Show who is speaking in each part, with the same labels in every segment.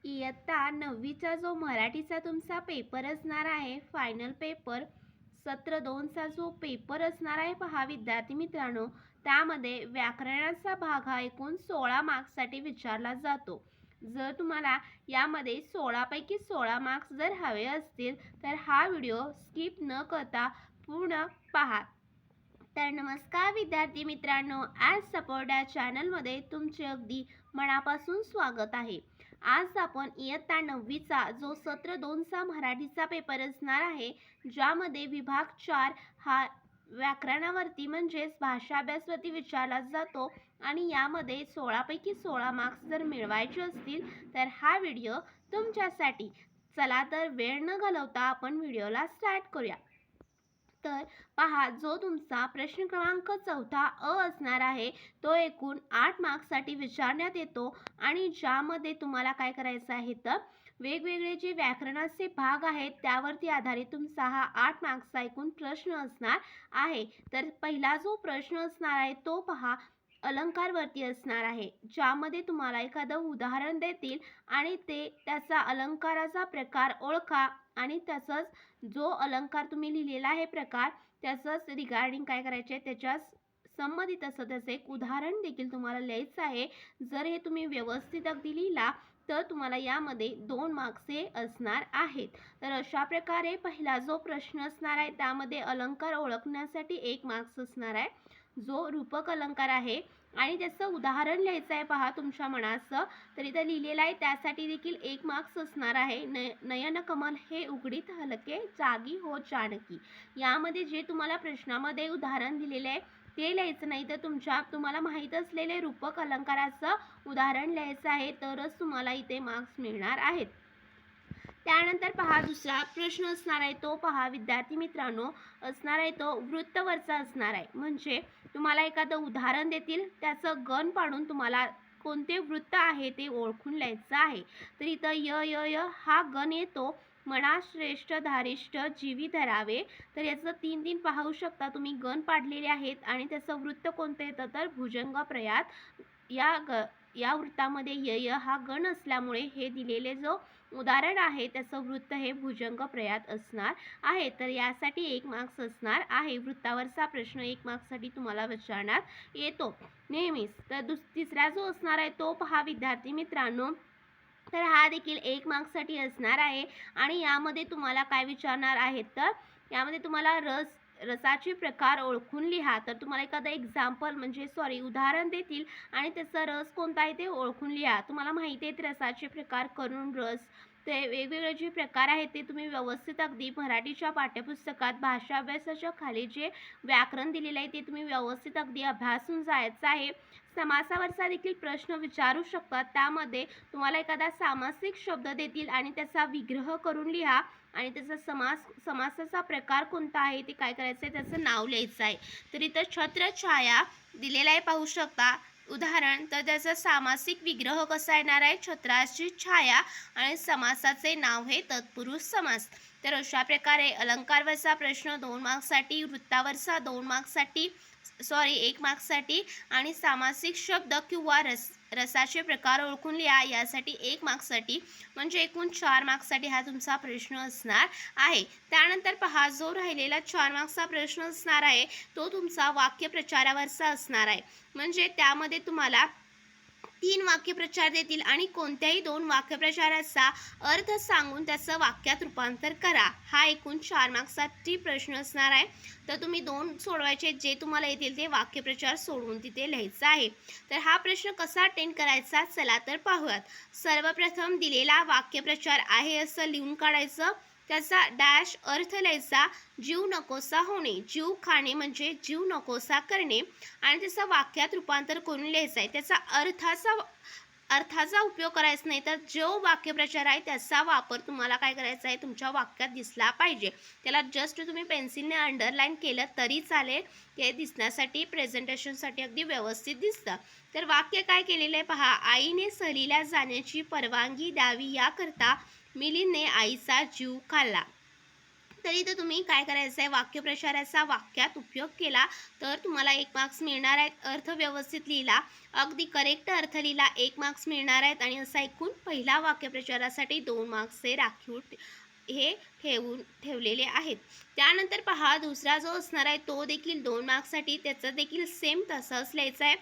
Speaker 1: इयत्ता 9वीचा जो मराठीचा तुमचा पेपर असणार आहे, फायनल पेपर सत्र 2चा जो पेपर असणार आहे पहा विद्यार्थी मित्रांनो, त्यामध्ये व्याकरणाचा भाग हा एकूण 16 मार्क्ससाठी विचारला जातो. जर तुम्हाला यामध्ये 16 पैकी 16 मार्क्स जर हवे असतील तर हा व्हिडिओ स्किप न करता पूर्ण पहा. तर नमस्कार विद्यार्थी मित्रांनो, आज सपोर्ट या चॅनलमध्ये तुमचे अगदी मनापासून स्वागत आहे. आज आपण इयत्ता 9वीचा जो सत्र 2चा मराठीचा पेपर असणार आहे, ज्यामध्ये विभाग 4 हा व्याकरणावरती म्हणजेच भाषा अभ्यासवरती विचारला जातो आणि यामध्ये 16 पैकी 16 मार्क्स जर मिळवायचे असतील तर हा व्हिडिओ तुमच्यासाठी. चला तर वेळ न घालवता आपण व्हिडिओला स्टार्ट करूया. तर पहा, जो तुमचा प्रश्न क्रमांक 4 अ असणार आहे तो एकूण 8 मार्क्ससाठी विचारण्यात येतो आणि ज्यामध्ये तुम्हाला काय करायचं आहे तर वेगवेगळे जे व्याकरणाचे भाग आहेत त्यावरती आधारित तुमचा हा 8 मार्क्सचा एकूण प्रश्न असणार आहे. तर पहिला जो प्रश्न असणार आहे तो पहा अलंकारवरती असणार आहे, ज्यामध्ये तुम्हाला एखादं उदाहरण देतील आणि ते त्याचा अलंकाराचा प्रकार ओळखा आणि तसंच जो अलंकार तुम्ही लिहिलेला आहे प्रकार त्याचंच रिगार्डिंग काय करायचे आहे त्याच्या संबंधित असं त्याचं एक उदाहरण देखील तुम्हाला लिहायचं आहे. जर हे तुम्ही व्यवस्थित अगदी लिहिला तर तुम्हाला यामध्ये 2 मार्क्स हे असणार आहेत. तर अशा प्रकारे पहिला जो प्रश्न असणार आहे त्यामध्ये अलंकार ओळखण्यासाठी 1 मार्क्स असणार आहे, जो रूपक अलंकार आहे आणि त्याचं उदाहरण लिहायचं आहे पहा तुमच्या मनाचं. तर इथं लिहिलेलं आहे त्यासाठी देखील 1 मार्क्स असणार आहे. नयन कमल हे उघडीत हलके जागी हो जानकी. यामध्ये जे तुम्हाला प्रश्नामध्ये उदाहरण दिलेले आहे ते लिहायचं नाही, तर तुम्हाला माहीत असलेले रूपक अलंकाराचं उदाहरण लिहायचं आहे, तरच तुम्हाला इथे मार्क्स मिळणार आहेत. त्यानंतर पहा दुसरा प्रश्न असणार आहे तो पहा विद्यार्थी मित्रांनो, असणार आहे तो वृत्तवरचा असणार आहे. म्हणजे तुम्हाला एखादं उदाहरण देतील, त्याचं गण पाडून तुम्हाला कोणते वृत्त आहे ते ओळखून लिहायचं आहे. तर इथं य य य हा गण येतो, मना श्रेष्ठ धारिष्ठ जीवी धरावे. तर याचं 3 पाहू शकता तुम्ही, गण पाडलेले आहेत आणि त्याचं वृत्त कोणतं येतं तर भुजंग प्रयात. या वृत्तामध्ये य य हा गण असल्यामुळे हे दिलेले जो उदाहरण आहे त्याचं वृत्त हे भुजंग प्रयात असणार आहे. तर यासाठी 1 मार्क्स असणार आहे. वृत्तावरचा प्रश्न 1 मार्क्ससाठी तुम्हाला विचारण्यात येतो नेहमीच. तर तिसरा जो असणार आहे तो पहा विद्यार्थी मित्रांनो, तर हा देखील 1 मार्क्ससाठी असणार आहे आणि यामध्ये तुम्हाला काय विचारणार आहेत तर यामध्ये तुम्हाला रसाचे प्रकार ओळखून लिहा. तर तुम्हाला एखादं एक्झाम्पल म्हणजे उदाहरण देतील आणि त्याचा रस कोणता आहे ते ओळखून लिहा. तुम्हाला माहिती आहेत रसाचे प्रकार, करुण रस, ते वेगवेगळे जे प्रकार आहेत ते तुम्ही व्यवस्थित अगदी मराठीच्या पाठ्यपुस्तकात भाषा अभ्यासाच्या खाली जे व्याकरण दिलेलं आहे ते तुम्ही व्यवस्थित अगदी अभ्यासून जायचं आहे. समासावरचा देखील प्रश्न विचारू शकतात. त्यामध्ये तुम्हाला एखादा सामासिक शब्द देतील आणि त्याचा विग्रह करून लिहा आणि त्याचा समासाचा प्रकार कोणता आहे ते काय करायचं आहे त्याचं नाव लिहायचं आहे. तर इथं छत्रछाया दिलेला आहे पाहू शकता उदाहरण. तर त्याचा सामासिक विग्रह कसा येणार आहे, छत्राची छाया आणि समासाचे नाव हे तत्पुरुष समास. तर अशा प्रकारे अलंकारवरचा प्रश्न 2 मार्क्ससाठी, वृत्तावरचा 2 मार्क्ससाठी 1 मार्क्ससाठी आणि सामासिक शब्द किंवा रसाचे प्रकार ओळखून लिहा यासाठी 1 मार्क्ससाठी, म्हणजे एकूण 4 मार्क्ससाठी हा तुमचा प्रश्न असणार आहे. त्यानंतर पहा जो राहिलेला 4 मार्क्सचा प्रश्न असणार आहे तो तुमचा वाक्यप्रचारावरचा असणार आहे. म्हणजे त्यामध्ये तुम्हाला 3 वाक्यप्रचार देतील आणि कोणत्याही 2 वाक्यप्रचाराचा अर्थ सांगून त्याचं वाक्यात रूपांतर करा. हा एकूण 4 मार्क्ससाठी प्रश्न असणार आहे. तर तुम्ही 2 सोडवायचे, जे तुम्हाला येतील ते वाक्यप्रचार सोडवून तिथे लिहायचं आहे. तर हा प्रश्न कसा अटेंड करायचा चला तर पाहूयात. सर्वप्रथम दिलेला वाक्यप्रचार आहे असं लिहून काढायचं, त्याचा डॅश अर्थ लिहायचा, जीव नकोसा होणे, जीव खाणे म्हणजे जीव नकोसा करणे आणि त्याचा वाक्यात रूपांतर करून लिहायचं आहे. त्याचा अर्थाचा उपयोग करायचा नाही, तर जो वाक्यप्रचार आहे त्याचा वापर तुम्हाला काय करायचा आहे तुमच्या वाक्यात दिसला पाहिजे. त्याला जस्ट तुम्ही पेन्सिलने अंडरलाईन केलं तरी चालेल, ते दिसण्यासाठी प्रेझेंटेशनसाठी अगदी व्यवस्थित दिसतं. तर वाक्य काय केलेलं आहे पहा, आईने सहलीला जाण्याची परवानगी द्यावी याकरता मिलिंदने आईचा जीव खाल्ला. तर इथं तुम्ही काय करायचं आहे, वाक्यप्रचाराचा वाक्यात उपयोग केला तर तुम्हाला 1 मार्क्स मिळणार आहेत. अर्थ व्यवस्थित लिहिला, अगदी करेक्ट अर्थ लिहिला, 1 मार्क्स मिळणार आहेत. आणि असं ऐकून पहिल्या वाक्यप्रचारासाठी 2 मार्क्सचे राखीव हे ठेवलेले आहेत. त्यानंतर पहा, दुसरा जो असणार आहे तो देखील 2 मार्क्ससाठी, त्याचं देखील सेम तसंच लिहायचं आहे.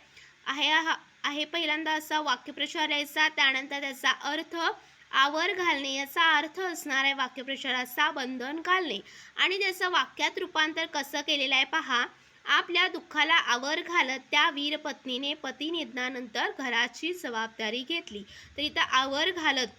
Speaker 1: आहे पहिल्यांदा असा वाक्यप्रचार लिहायचा, त्यानंतर त्याचा अर्थ, आवर घालणे याचा अर्थ असणार आहे वाक्यप्रचाराचा बंधन घालणे. आणि त्याचं वाक्यात रूपांतर कसं केलेलं आहे पहा. आपल्या दुःखाला आवर घालत त्या वीर पत्नीने पतिनिधनानंतर घराची जबाबदारी घेतली. तर इथं आवर घालत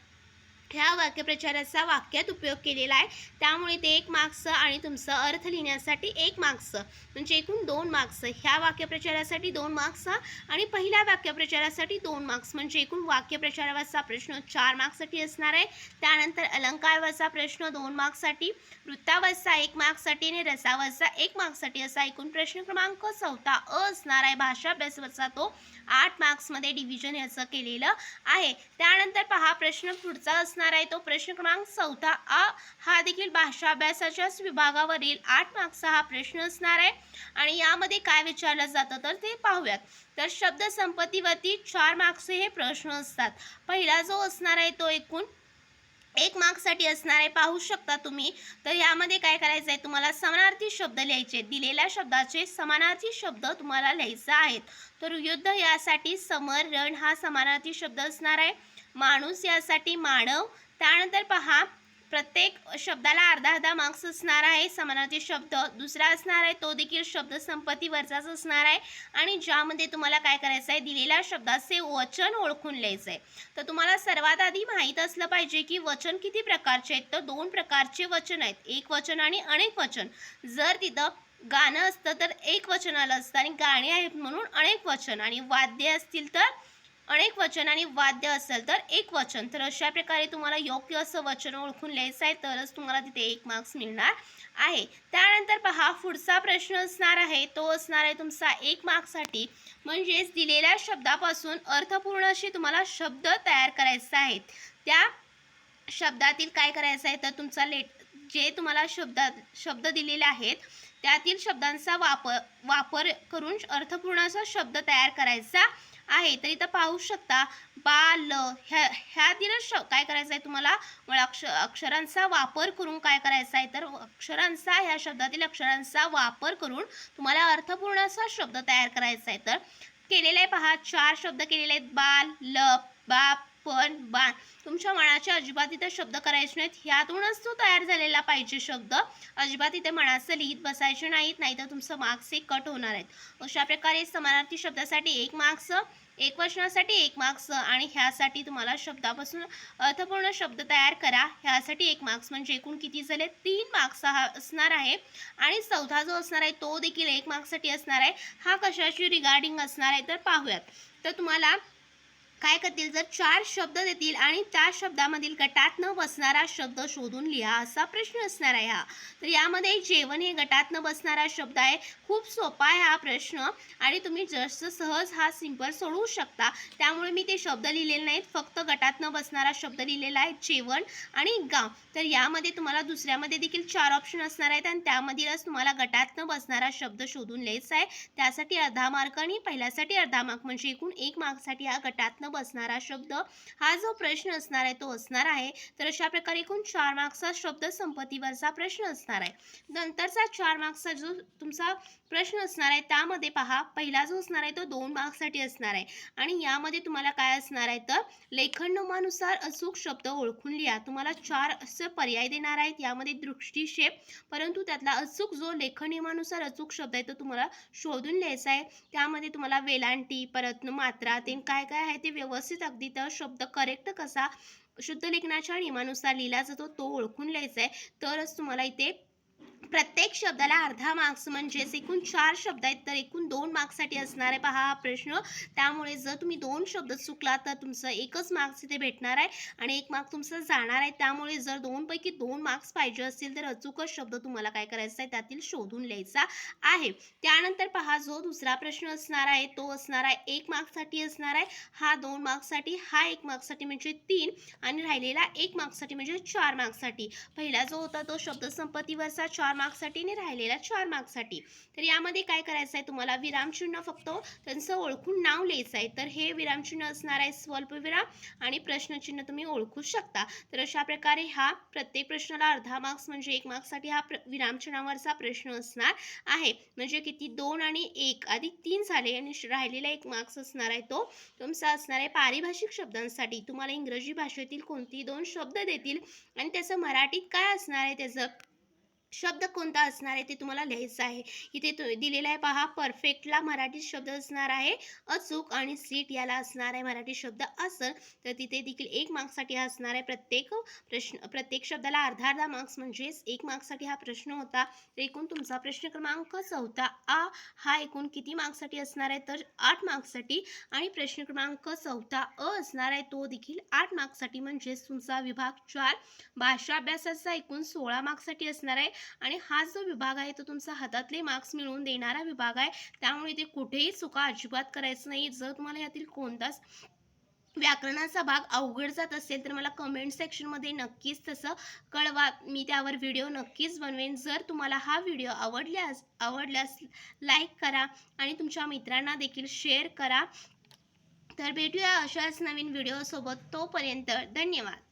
Speaker 1: ह्या वाक्यप्रचाराचा वाक्यात उपयोग केलेला आहे, त्यामुळे ते 1 मार्क्स आणि तुमचं अर्थ लिहिण्यासाठी 1 मार्क्स, म्हणजे एकूण 2 मार्क्स. ह्या वाक्यप्रचारासाठी 2 मार्क्स आणि पहिल्या वाक्यप्रचारासाठी 2 मार्क्स, म्हणजे एकूण वाक्यप्रचारावरचा प्रश्न 4 मार्क्ससाठी असणार आहे. त्यानंतर अलंकारवरचा प्रश्न 2 मार्क्ससाठी, वृत्तावरचा 1 मार्क्ससाठी आणि रसावरचा 1 मार्क्ससाठी, असा एकूण प्रश्न क्रमांक 4 असणार आहे. भाषा अभ्यासावरचा तो 8 मार्क्समध्ये डिव्हिजन याचं केलेलं आहे. त्यानंतर पहा, प्रश्न पुढचा असणार आहे तो प्रश्न क्रमांक 4 हा देखील भाषा अभ्यासाच्याच विभागावरील 8 मार्क्सचा हा प्रश्न असणार आहे. आणि यामध्ये काय विचारलं जातं तर ते पाहूयात. तर शब्द संपत्तीवरती 4 मार्क्सचे हे प्रश्न असतात. पहिला जो असणार आहे तो एकूण 1 मार्क्ससाठी असणार आहे, पाहू शकता तुम्ही. तर यामध्ये काय करायचं आहे, तुम्हाला समानार्थी शब्द लिहायचे. दिलेल्या शब्दाचे समानार्थी शब्द तुम्हाला लिहायचे आहेत. तर युद्ध यासाठी समर, रण हा समानार्थी शब्द असणार आहे. माणूस यासाठी मानव. त्यानंतर पहा, प्रत्येक शब्दाला अर्धा मार्क्स असणार आहे समानार्थी शब्द. दुसरा असणार आहे तो देखील शब्द संपत्तीवरचाच असणार आहे. आणि ज्यामध्ये तुम्हाला काय करायचं आहे, दिलेल्या शब्दाचे वचन ओळखून लिहायचं आहे. तर तुम्हाला सर्वात आधी माहीत असलं पाहिजे की वचन किती प्रकारचे आहेत. तर 2 प्रकारचे वचन आहेत, एक वचन आणि अनेक वचन. जर तिथं गाणं असतं तर एक वचन आलं असतं आणि गाणी आहेत म्हणून अनेक वचन, आणि वाद्य असतील तर अनेक वचन, आणि वाद्य असेल तर एक वचन. तर अशा प्रकारे तुम्हाला योग्य असं वचन ओळखून लिहायचं आहे, तरच तुम्हाला तिथे 1 मार्क्स मिळणार आहे. त्यानंतर पहा, पुढचा प्रश्न असणार आहे तो असणार आहे तुमचा 1 मार्क्ससाठी. म्हणजेच दिलेल्या शब्दापासून अर्थपूर्ण असे तुम्हाला शब्द तयार करायचे आहेत. त्या शब्दातील काय करायचं आहे तर तुमचा जे तुम्हाला शब्द दिलेले आहेत त्यातील शब्दांचा वापर करून अर्थपूर्ण असा शब्द तयार करायचा आहे. तर इथं पाहू शकता, बाल ह्यातीलच काय करायचं आहे तुम्हाला, अक्षरांचा वापर करून काय करायचा आहे तर ह्या शब्दातील अक्षरांचा वापर करून तुम्हाला अर्थपूर्ण असा शब्द तयार करायचा आहे. तर केलेला आहे पहा, 4 शब्द केलेले आहेत. बाल, लप, बाप, पण, बाण. तुमच्या मनाचे अजिबात इथे शब्द करायचे नाहीत, ह्यातूनच तो तयार झालेला पाहिजे शब्द. अजिबात इथे मनाचं लिहित बसायचे नाहीत, नाहीतर तुमचं मार्क्स हे कट होणार आहेत. अशा प्रकारे समानार्थी शब्दासाठी 1 मार्क्स, एकवचनासाठी 1 मार्क्स, आणि ह्यासाठी तुम्हाला शब्दापासून अर्थपूर्ण शब्द तयार करा ह्यासाठी 1 मार्क्स, म्हणजे एकूण किती झाले 3 मार्क्स हा असणार आहे. आणि चौथा जो असणार आहे तो देखील 1 मार्क्ससाठी असणार आहे. हा कशाची रिगार्डिंग असणार आहे तर पाहूयात. तर तुम्हाला काय करतील, जर 4 शब्द देतील आणि त्या शब्दामधील गटात न बसणारा शब्द शोधून लिहा असा प्रश्न असणार आहे हा. तर यामध्ये जेवण हे गटात न बसणारा शब्द आहे. खूप सोपा आहे हा प्रश्न आणि तुम्ही जास्त सहज हा सिंपल सोडवू शकता. त्यामुळे मी ते शब्द लिहिलेले नाहीत, फक्त गटात न बसणारा शब्द लिहिलेला आहे, जेवण आणि गाव. तर यामध्ये तुम्हाला दुसऱ्यामध्ये देखील 4 ऑप्शन असणार आहेत आणि त्यामधीलच तुम्हाला गटात न बसणारा शब्द शोधून लिहायचा आहे. त्यासाठी अर्धा मार्क आणि पहिल्यासाठी अर्धा मार्क, म्हणजे एकूण 1 मार्कसाठी हा गटात बसणारा शब्द हा जो प्रश्न असणार आहे तो असणार आहे. तर अशा प्रकारे एकूण 4 मार्क्सचा शब्द संपत्तीवरचा प्रश्न असणार आहे. नंतरचा 4 मार्क्सचा जो तुमचा प्रश्न असणार आहे त्यामध्ये पहा, पहिला जो असणार आहे तो 2 मार्क्ससाठी असणार आहे. आणि यामध्ये तुम्हाला काय असणार आहे तर लेखन नियमानुसार अचूक शब्द ओळखून लिहा. तुम्हाला 4 असे पर्याय देणार आहेत, यामध्ये दृष्टिक्षेप, परंतु त्यातला अचूक जो लेखन नियमानुसार अचूक शब्द आहे तो तुम्हाला शोधून लिहायचा आहे. त्यामध्ये तुम्हाला वेलांटी, परत मात्रा, ते काय काय आहे ते व्यवस्थित अगदी तर शब्द करेक्ट कसा शुद्ध लेखनाच्या नियमानुसार लिहिला जातो तो ओळखून लिहायचा आहे, तरच तुम्हाला इथे प्रत्येक शब्दाला अर्धा मार्क्स म्हणजेच एकूण 4 शब्द आहेत तर एकूण 2 मार्क्ससाठी असणार आहे पहा हा प्रश्न. त्यामुळे जर तुम्ही 2 शब्द चुकला तर तुमचं एकच मार्क्स इथे भेटणार आहे आणि 1 मार्क तुमचा जाणार आहे. त्यामुळे जर 2 पैकी 2 मार्क्स पाहिजे असतील तर अचूकच शब्द तुम्हाला काय करायचा आहे त्यातील शोधून लिहायचा आहे. त्यानंतर पहा जो दुसरा प्रश्न असणार आहे तो असणार आहे 1 मार्क्ससाठी असणार आहे. हा 2 मार्क्ससाठी, हा 1 मार्क्ससाठी म्हणजे 3 आणि राहिलेला 1 मार्क्ससाठी म्हणजे 4 मार्क्ससाठी. पहिला जो होता तो शब्दसंपत्तीवरचा 4 मार्क्ससाठी आणि राहिलेला 4 मार्क्ससाठी. तर यामध्ये काय करायचं आहे तुम्हाला विरामचिन्ह फक्त त्यांचं ओळखून नाव लिहायचं आहे. तर हे विरामचिन्ह असणार आहे स्वल्पविराम आणि प्रश्नचिन्ह तुम्ही ओळखू शकता. तर अशा प्रकारे हा प्रत्येक प्रश्नाला अर्धा मार्क्स म्हणजे 1 मार्क्ससाठी हा विरामचिन्हावरचा प्रश्न असणार आहे. म्हणजे किती 2 आणि 1 अधिक 3 झाले आणि राहिलेला 1 मार्क्स असणार आहे तो तुमचा असणार आहे पारिभाषिक शब्दांसाठी. तुम्हाला इंग्रजी भाषेतील कोणतेही 2 शब्द देतील आणि त्याचं मराठीत काय असणार आहे त्याचं शब्द कोणता असणार आहे ते तुम्हाला लिहायचं आहे. इथे दिलेलं आहे पहा परफेक्टला मराठी शब्द असणार आहे अचूक आणि सीट याला असणार आहे मराठी शब्द असल. तर तिथे देखील 1 मार्क्ससाठी हा असणार आहे. प्रत्येक शब्दाला अर्धा अर्धा मार्क्स म्हणजेच 1 मार्क्ससाठी हा प्रश्न होता. तर एकूण तुमचा प्रश्न क्रमांक 14 आ हा एकूण किती मार्क्ससाठी असणार आहे तर 8 मार्क्ससाठी आणि प्रश्न क्रमांक 14 अ असणार आहे तो देखील 8 मार्क्ससाठी म्हणजेच तुमचा विभाग 4 भाषा अभ्यासाचा एकूण 16 मार्क्ससाठी असणार आहे. आणि हा जो विभाग आहे तो तुमचा हातातले मार्क्स मिळवून देणारा विभाग आहे. त्यामुळे ते कुठेही चुका अजिबात करायचं नाही. जर तुम्हाला यातील कोणताच व्याकरणाचा भाग अवघड जात असेल तर मला कमेंट सेक्शनमध्ये नक्कीच तसं कळवा. मी त्यावर व्हिडिओ नक्कीच बनवेन. जर तुम्हाला हा व्हिडिओ आवडल्यास लाईक करा आणि तुमच्या मित्रांना देखील शेअर करा. तर भेटूया अशाच नवीन व्हिडिओसोबत. तोपर्यंत धन्यवाद.